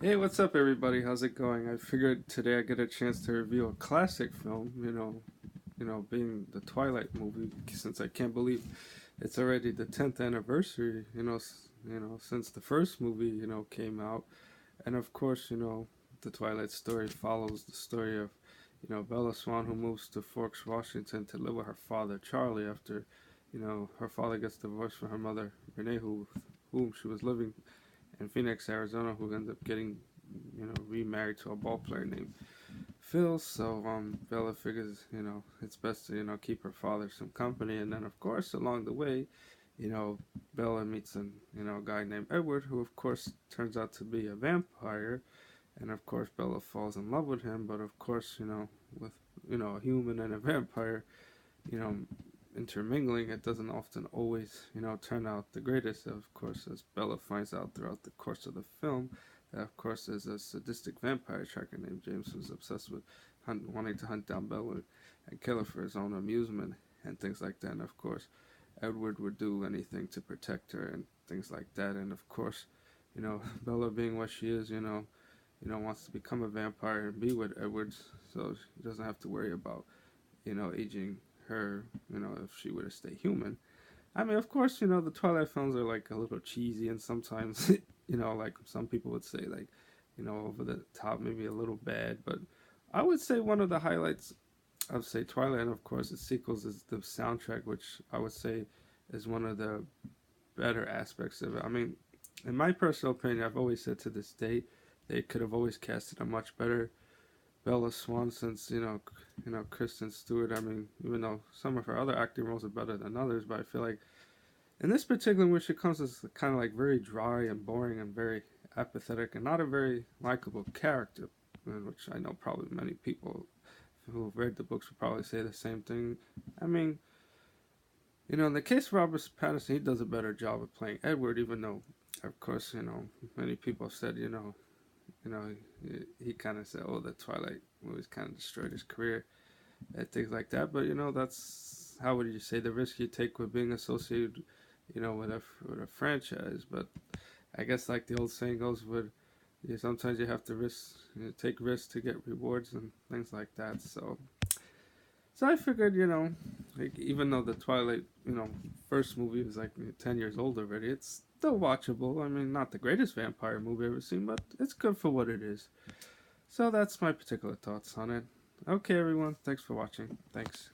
Hey, what's up, everybody? How's it going? I figured today I get a chance to review a classic film. Being the Twilight movie, since I can't believe it's already the 10th anniversary. Since the first movie, came out, and of course, the Twilight story follows the story of, Bella Swan who moves to Forks, Washington, to live with her father Charlie after, her father gets divorced from her mother Renee, whom she was living in Phoenix, Arizona, who ended up getting, remarried to a ball player named Phil. So Bella figures, it's best to, keep her father some company. And then, of course, along the way, you know, Bella meets a guy named Edward, who, of course, turns out to be a vampire. And, of course, Bella falls in love with him. But, of course, with, a human and a vampire, you know, intermingling, it doesn't often always, turn out the greatest. Of course, as Bella finds out throughout the course of the film, that of course there's a sadistic vampire tracker named James who's obsessed with wanting to hunt down Bella and kill her for his own amusement and things like that. And of course, Edward would do anything to protect her and things like that. And of course, Bella being what she is, wants to become a vampire and be with Edward, so she doesn't have to worry about, aging her, if she were to stay human. I mean, of course, the Twilight films are like a little cheesy and sometimes, like some people would say, like, over the top, maybe a little bad. But I would say one of the highlights of, say, Twilight, and of course, its sequels, is the soundtrack, which I would say is one of the better aspects of it. I mean, in my personal opinion, I've always said to this day, they could have always casted a much better Bella Swan since Kristen Stewart. I mean, even though some of her other acting roles are better than others, but I feel like in this particular one, she comes as kind of like very dry and boring and very apathetic and not a very likable character, which I know probably many people who have read the books would probably say the same thing. I mean, in the case of Robert Pattinson, he does a better job of playing Edward, even though, of course, many people have said, he kind of said, "Oh, the Twilight movies kind of destroyed his career," and things like that. But that's how would you say the risk you take with being associated, with a franchise. But I guess like the old saying goes, sometimes you have to take risks to get rewards and things like that. So I figured, like even though the Twilight, first movie was like 10 years old already, it's still watchable. I mean, not the greatest vampire movie I've ever seen, but it's good for what it is. So that's my particular thoughts on it. Okay, everyone, thanks for watching. Thanks.